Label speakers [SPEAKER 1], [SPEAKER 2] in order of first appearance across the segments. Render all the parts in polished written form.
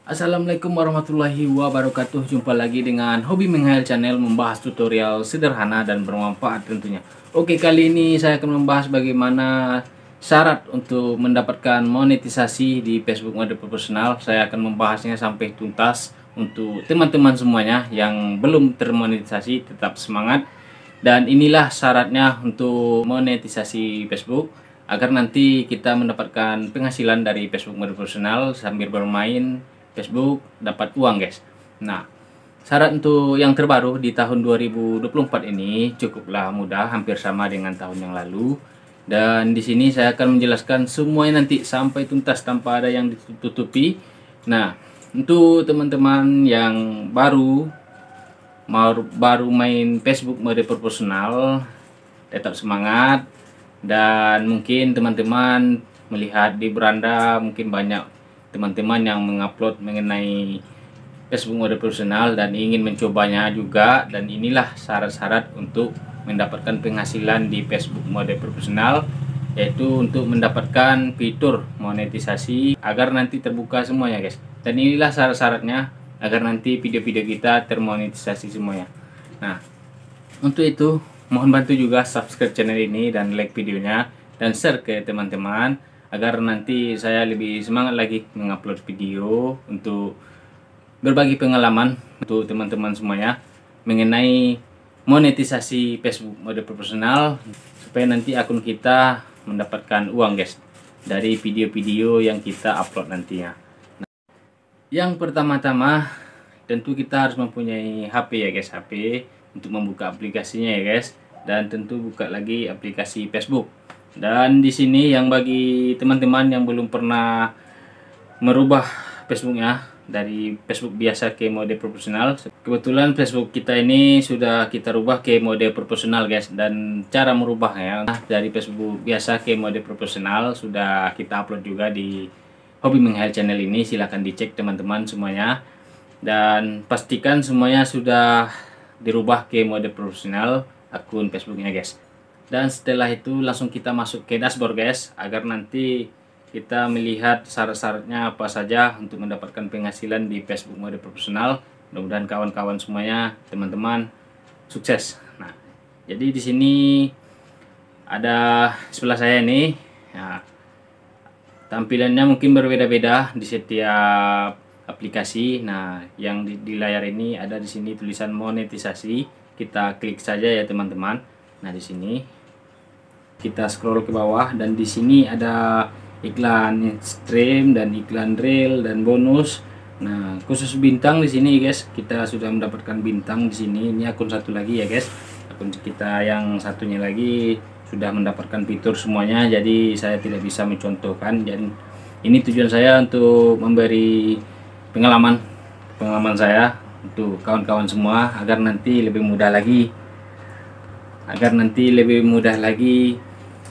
[SPEAKER 1] Assalamualaikum warahmatullahi wabarakatuh. Jumpa lagi dengan Hobi Menghayal Channel, membahas tutorial sederhana dan bermanfaat tentunya. Oke, kali ini saya akan membahas bagaimana syarat untuk mendapatkan monetisasi di Facebook Mode Profesional. Saya akan membahasnya sampai tuntas. Untuk teman-teman semuanya yang belum termonetisasi, tetap semangat. Dan inilah syaratnya untuk monetisasi Facebook, agar nanti kita mendapatkan penghasilan dari Facebook Mode Profesional sambil bermain Facebook, dapat uang guys. Nah, syarat untuk yang terbaru di tahun 2024 ini cukuplah mudah, hampir sama dengan tahun yang lalu. Dan di sini saya akan menjelaskan semuanya nanti sampai tuntas tanpa ada yang ditutupi. Nah, untuk teman-teman yang baru main Facebook Mode Profesional, tetap semangat. Dan mungkin teman-teman melihat di beranda, mungkin banyak teman-teman yang mengupload mengenai Facebook Mode Profesional dan ingin mencobanya juga. Dan inilah syarat-syarat untuk mendapatkan penghasilan di Facebook Mode Profesional, yaitu untuk mendapatkan fitur monetisasi agar nanti terbuka semuanya guys. Dan inilah syarat-syaratnya agar nanti video-video kita termonetisasi semuanya. Nah, untuk itu mohon bantu juga subscribe channel ini dan like videonya dan share ke teman-teman agar nanti saya lebih semangat lagi mengupload video untuk berbagi pengalaman untuk teman-teman semuanya mengenai monetisasi Facebook Mode Profesional, supaya nanti akun kita mendapatkan uang guys dari video-video yang kita upload nantinya. Nah, yang pertama-tama tentu kita harus mempunyai HP ya guys, HP untuk membuka aplikasinya ya guys, dan tentu buka lagi aplikasi Facebook. Dan di sini yang bagi teman-teman yang belum pernah merubah Facebooknya dari Facebook biasa ke mode profesional, kebetulan Facebook kita ini sudah kita rubah ke mode profesional guys. Dan cara merubahnya dari Facebook biasa ke mode profesional sudah kita upload juga di Hobi Menghayal Channel ini, silahkan dicek teman-teman semuanya. Dan pastikan semuanya sudah dirubah ke mode profesional akun Facebooknya guys. Dan setelah itu langsung kita masuk ke dashboard guys, agar nanti kita melihat syarat-syaratnya apa saja untuk mendapatkan penghasilan di Facebook Mode Profesional. Mudah-mudahan kawan-kawan semuanya, teman-teman sukses. Nah, jadi di sini ada sebelah saya ini. Nah, tampilannya mungkin berbeda-beda di setiap aplikasi. Nah, yang di layar ini ada di sini tulisan monetisasi. Kita klik saja ya teman-teman. Nah, di sini kita scroll ke bawah dan di sini ada iklan stream dan iklan reel dan bonus. Nah, khusus bintang di sini guys, kita sudah mendapatkan bintang di sini. Ini akun satu lagi ya guys. Akun kita yang satunya lagi sudah mendapatkan fitur semuanya, jadi saya tidak bisa mencontohkan. Dan ini tujuan saya untuk memberi pengalaman saya untuk kawan-kawan semua agar nanti lebih mudah lagi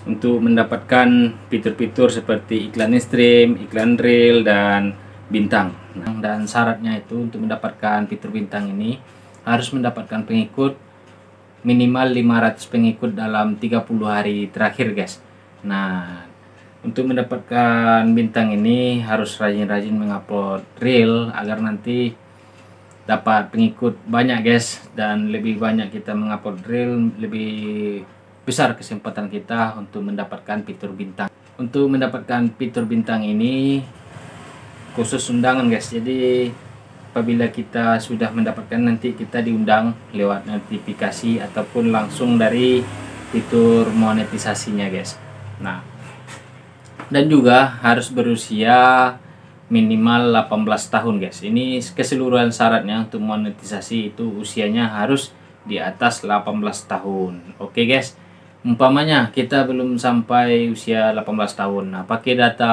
[SPEAKER 1] untuk mendapatkan fitur-fitur seperti iklan stream, iklan reel, dan bintang. Nah, dan syaratnya itu untuk mendapatkan fitur bintang ini harus mendapatkan pengikut minimal 500 pengikut dalam 30 hari terakhir guys. Nah, untuk mendapatkan bintang ini harus rajin-rajin mengupload reel agar nanti dapat pengikut banyak guys. Dan lebih banyak kita mengupload reel, lebih besar kesempatan kita untuk mendapatkan fitur bintang. Untuk mendapatkan fitur bintang ini khusus undangan guys, jadi apabila kita sudah mendapatkan, nanti kita diundang lewat notifikasi ataupun langsung dari fitur monetisasinya guys. Nah, dan juga harus berusia minimal 18 tahun guys. Ini keseluruhan syaratnya untuk monetisasi itu usianya harus di atas 18 tahun. Oke guys, umpamanya kita belum sampai usia 18 tahun, nah pakai data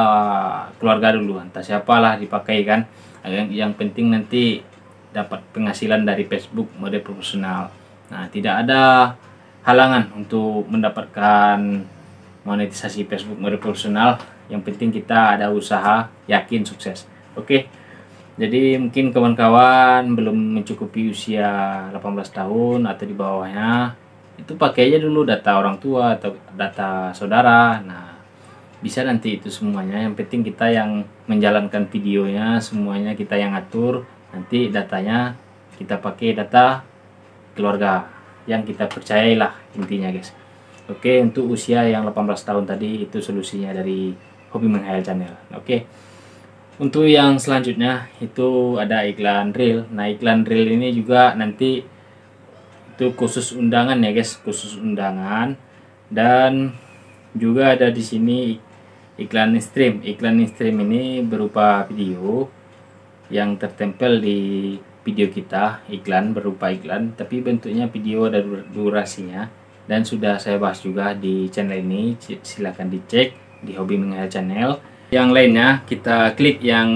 [SPEAKER 1] keluarga dulu, entah siapalah dipakai kan. Yang penting nanti dapat penghasilan dari Facebook Mode Profesional. Nah, tidak ada halangan untuk mendapatkan monetisasi Facebook Mode Profesional. Yang penting kita ada usaha, yakin sukses. Oke, jadi mungkin kawan-kawan belum mencukupi usia 18 tahun atau di bawahnya, itu pakai aja dulu data orang tua atau data saudara. Nah, bisa nanti itu semuanya. Yang penting kita yang menjalankan videonya, semuanya kita yang atur. Nanti datanya kita pakai data keluarga yang kita percayailah intinya guys. Oke, untuk usia yang 18 tahun tadi itu solusinya dari Hobi Menghayal Channel. Oke. Untuk yang selanjutnya itu ada iklan reel. Nah, iklan reel ini juga nanti itu khusus undangan ya guys, khusus undangan. Dan juga ada di sini iklan stream. Iklan stream ini berupa video yang tertempel di video kita, iklan berupa iklan, tapi bentuknya video ada durasinya, dan sudah saya bahas juga di channel ini. Silahkan dicek di Hobi Menghayal Channel. Yang lainnya kita klik yang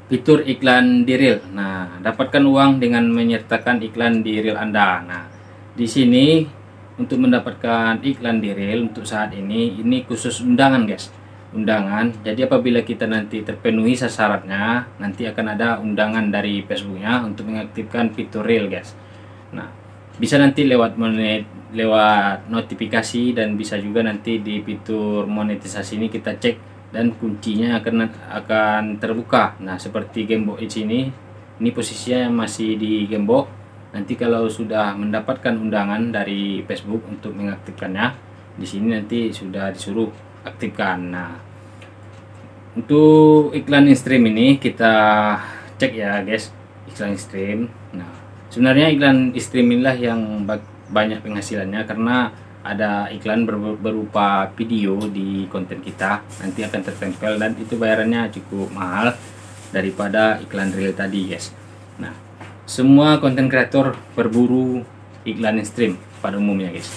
[SPEAKER 1] fitur iklan di reel. Nah, dapatkan uang dengan menyertakan iklan di reel Anda. Nah, di sini untuk mendapatkan iklan di reel untuk saat ini khusus undangan guys, undangan. Jadi apabila kita nanti terpenuhi syaratnya, nanti akan ada undangan dari Facebooknya untuk mengaktifkan fitur reel guys. Nah, bisa nanti lewat notifikasi, dan bisa juga nanti di fitur monetisasi ini kita cek dan kuncinya akan terbuka. Nah, seperti gembok di sini, ini posisinya masih di gembok. Nanti kalau sudah mendapatkan undangan dari Facebook untuk mengaktifkannya, di sini nanti sudah disuruh aktifkan. Nah, untuk iklan stream ini kita cek ya guys, iklan stream. Nah, sebenarnya iklan stream inilah yang banyak penghasilannya, karena ada iklan berupa video di konten kita nanti akan tertempel, dan itu bayarannya cukup mahal daripada iklan reel tadi guys. Nah, semua konten kreator berburu iklan stream pada umumnya guys.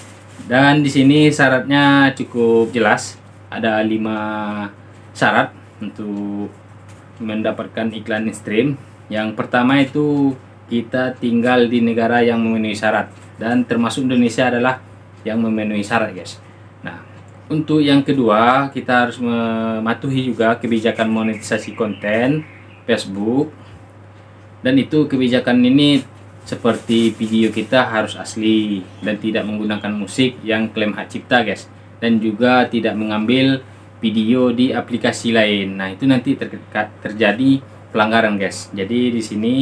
[SPEAKER 1] Dan di sini syaratnya cukup jelas, ada 5 syarat untuk mendapatkan iklan stream. Yang pertama itu kita tinggal di negara yang memenuhi syarat, dan termasuk Indonesia adalah yang memenuhi syarat guys. Nah, untuk yang kedua kita harus mematuhi juga kebijakan monetisasi konten Facebook, dan itu kebijakan ini seperti video kita harus asli dan tidak menggunakan musik yang klaim hak cipta guys, dan juga tidak mengambil video di aplikasi lain. Nah, itu nanti terjadi pelanggaran guys. Jadi di sini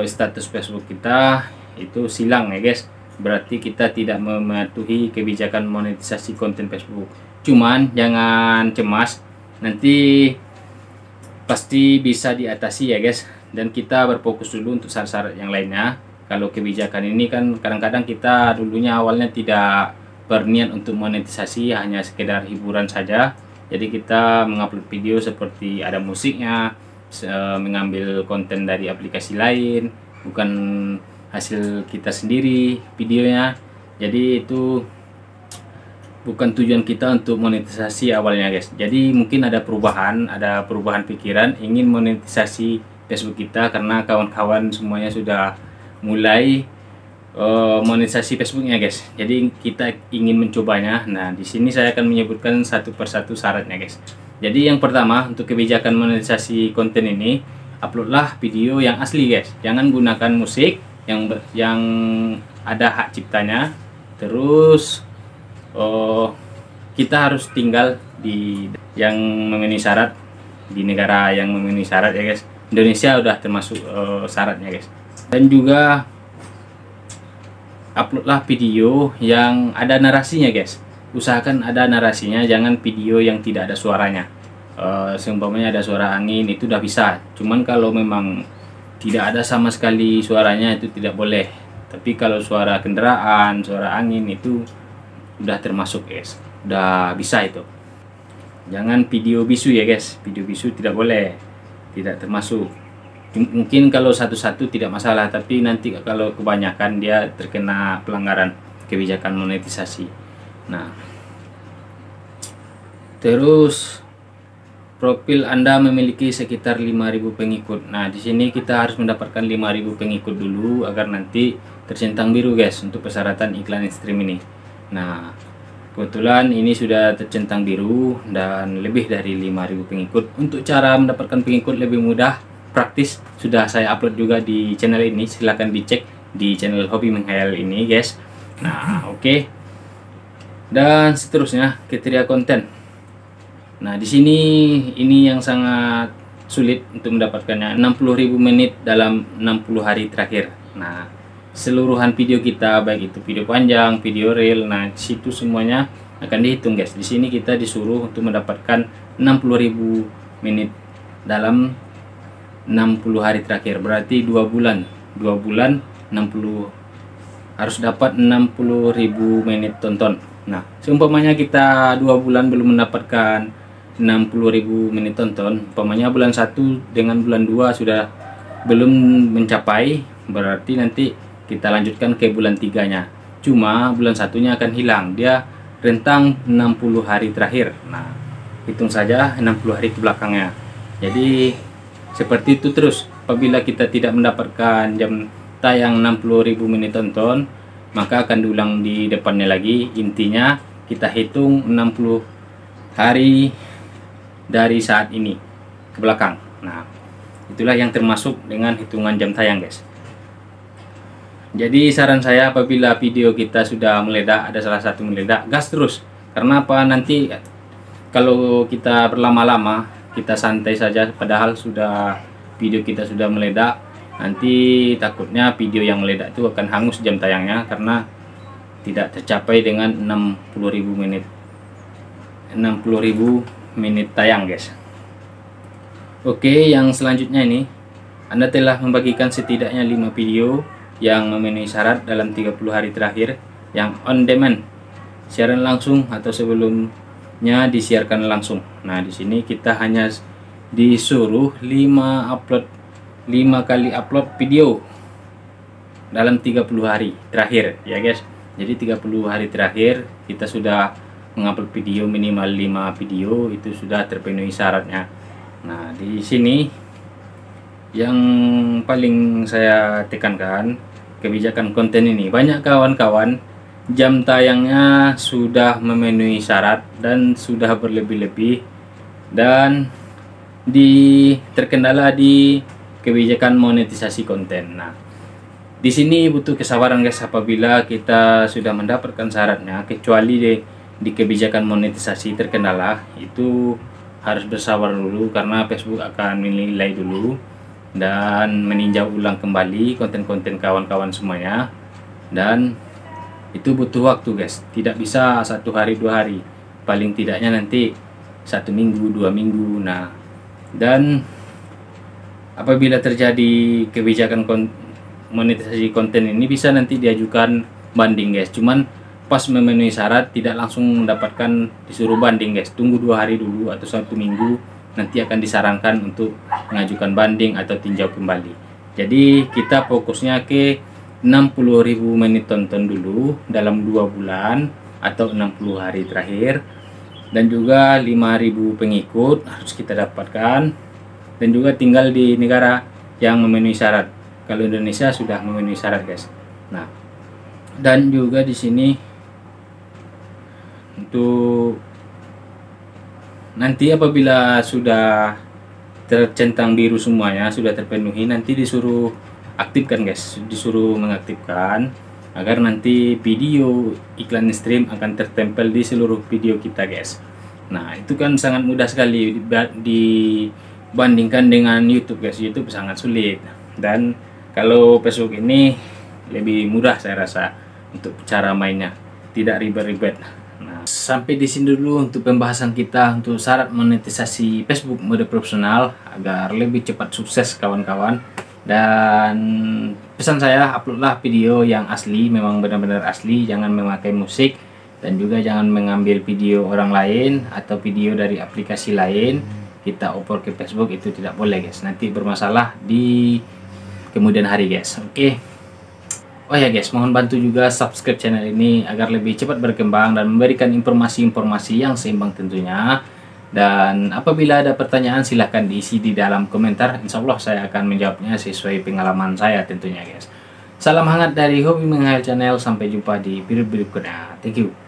[SPEAKER 1] status Facebook kita itu silang ya guys, berarti kita tidak mematuhi kebijakan monetisasi konten Facebook. Cuman jangan cemas, nanti pasti bisa diatasi ya guys, dan kita berfokus dulu untuk syarat-syarat yang lainnya. Kalau kebijakan ini kan kadang-kadang kita dulunya awalnya tidak berniat untuk monetisasi, hanya sekedar hiburan saja. Jadi kita mengupload video seperti ada musiknya, mengambil konten dari aplikasi lain, bukan hasil kita sendiri videonya. Jadi itu bukan tujuan kita untuk monetisasi awalnya guys. Jadi mungkin ada perubahan pikiran ingin monetisasi Facebook kita, karena kawan-kawan semuanya sudah mulai monetisasi Facebooknya guys. Jadi kita ingin mencobanya. Nah, di sini saya akan menyebutkan satu persatu syaratnya guys. Jadi yang pertama, untuk kebijakan monetisasi konten ini, uploadlah video yang asli guys. Jangan gunakan musik yang ada hak ciptanya. Terus kita harus tinggal di yang memenuhi syarat, di negara yang memenuhi syarat ya guys. Indonesia udah termasuk syaratnya guys. Dan juga uploadlah video yang ada narasinya guys. Usahakan ada narasinya, jangan video yang tidak ada suaranya. Seumpamanya ada suara angin itu udah bisa. Cuman kalau memang tidak ada sama sekali suaranya itu tidak boleh. Tapi kalau suara kendaraan, suara angin itu udah termasuk guys, udah bisa itu. Jangan video bisu ya guys, video bisu tidak boleh, tidak termasuk. Mungkin kalau satu-satu tidak masalah, tapi nanti kalau kebanyakan dia terkena pelanggaran kebijakan monetisasi. Nah, terus profil Anda memiliki sekitar 5.000 pengikut. Nah, di sini kita harus mendapatkan 5.000 pengikut dulu agar nanti tercentang biru guys untuk persyaratan iklan stream ini. Nah, kebetulan ini sudah tercentang biru dan lebih dari 5.000 pengikut. Untuk cara mendapatkan pengikut lebih mudah, praktis, sudah saya upload juga di channel ini. Silahkan dicek di channel Hobi Menghayal ini guys. Nah, oke. dan seterusnya kriteria konten. Nah, di sini ini yang sangat sulit untuk mendapatkannya, 60.000 menit dalam 60 hari terakhir. Nah, seluruhan video kita, baik itu video panjang, video reel, nah situ semuanya akan dihitung guys. Di sini kita disuruh untuk mendapatkan 60.000 menit dalam 60 hari terakhir, berarti 2 bulan 60 harus dapat 60.000 menit tonton. Nah, seumpamanya kita 2 bulan belum mendapatkan 60.000 menit tonton, umpamanya bulan 1 dengan bulan 2 sudah belum mencapai, berarti nanti kita lanjutkan ke bulan 3-nya. Cuma bulan 1-nya akan hilang, dia rentang 60 hari terakhir. Nah, hitung saja 60 hari ke belakangnya. Jadi seperti itu terus. Apabila kita tidak mendapatkan jam tayang 60.000 menit tonton, maka akan diulang di depannya lagi. Intinya kita hitung 60 hari dari saat ini ke belakang. Nah, itulah yang termasuk dengan hitungan jam tayang guys. Jadi saran saya, apabila video kita sudah meledak, ada salah satu meledak, gas terus. Karena apa, nanti kalau kita berlama-lama, kita santai saja padahal sudah video kita sudah meledak, nanti takutnya video yang meledak itu akan hangus jam tayangnya karena tidak tercapai dengan 60.000 menit tayang guys. Oke, yang selanjutnya ini, Anda telah membagikan setidaknya 5 video yang memenuhi syarat dalam 30 hari terakhir yang on demand, siaran langsung atau sebelumnya disiarkan langsung. Nah, di sini kita hanya disuruh 5 kali upload video dalam 30 hari terakhir ya guys. Jadi 30 hari terakhir kita sudah mengupload video minimal 5 video, itu sudah terpenuhi syaratnya. Nah, di sini yang paling saya tekankan, kebijakan konten ini. Banyak kawan-kawan jam tayangnya sudah memenuhi syarat dan sudah berlebih-lebih dan terkendala di kebijakan monetisasi konten. Nah, di sini butuh kesabaran guys. Apabila kita sudah mendapatkan syaratnya, kecuali di kebijakan monetisasi terkendala, itu harus bersabar dulu karena Facebook akan menilai dulu dan meninjau ulang kembali konten-konten kawan-kawan semuanya, dan itu butuh waktu guys. Tidak bisa 1 hari 2 hari, paling tidaknya nanti 1 minggu 2 minggu. Nah, dan apabila terjadi kebijakan monetisasi konten ini, bisa nanti diajukan banding guys. Cuman pas memenuhi syarat tidak langsung mendapatkan disuruh banding guys. Tunggu 2 hari dulu atau 1 minggu, nanti akan disarankan untuk mengajukan banding atau tinjau kembali. Jadi kita fokusnya ke 60.000 menit tonton dulu dalam 2 bulan atau 60 hari terakhir, dan juga 5.000 pengikut harus kita dapatkan, dan juga tinggal di negara yang memenuhi syarat. Kalau Indonesia sudah memenuhi syarat guys. Nah, dan juga di sini untuk nanti apabila sudah tercentang biru semuanya, sudah terpenuhi, nanti disuruh aktifkan guys, disuruh mengaktifkan agar nanti video iklan stream akan tertempel di seluruh video kita guys. Nah, itu kan sangat mudah sekali dibandingkan dengan YouTube guys. YouTube sangat sulit, dan kalau Facebook ini lebih mudah saya rasa untuk cara mainnya, tidak ribet-ribet. Nah, sampai di sini dulu untuk pembahasan kita untuk syarat monetisasi Facebook mode profesional agar lebih cepat sukses kawan-kawan. Dan pesan saya, uploadlah video yang asli, memang benar-benar asli, jangan memakai musik, dan juga jangan mengambil video orang lain atau video dari aplikasi lain kita upload ke Facebook, itu tidak boleh guys, nanti bermasalah di kemudian hari guys. Oke. Oh ya guys, mohon bantu juga subscribe channel ini agar lebih cepat berkembang dan memberikan informasi-informasi yang seimbang tentunya. Dan apabila ada pertanyaan silahkan diisi di dalam komentar, insya Allah saya akan menjawabnya sesuai pengalaman saya tentunya guys. Salam hangat dari Hobi Menghayal Channel, sampai jumpa di video berikutnya. Thank you.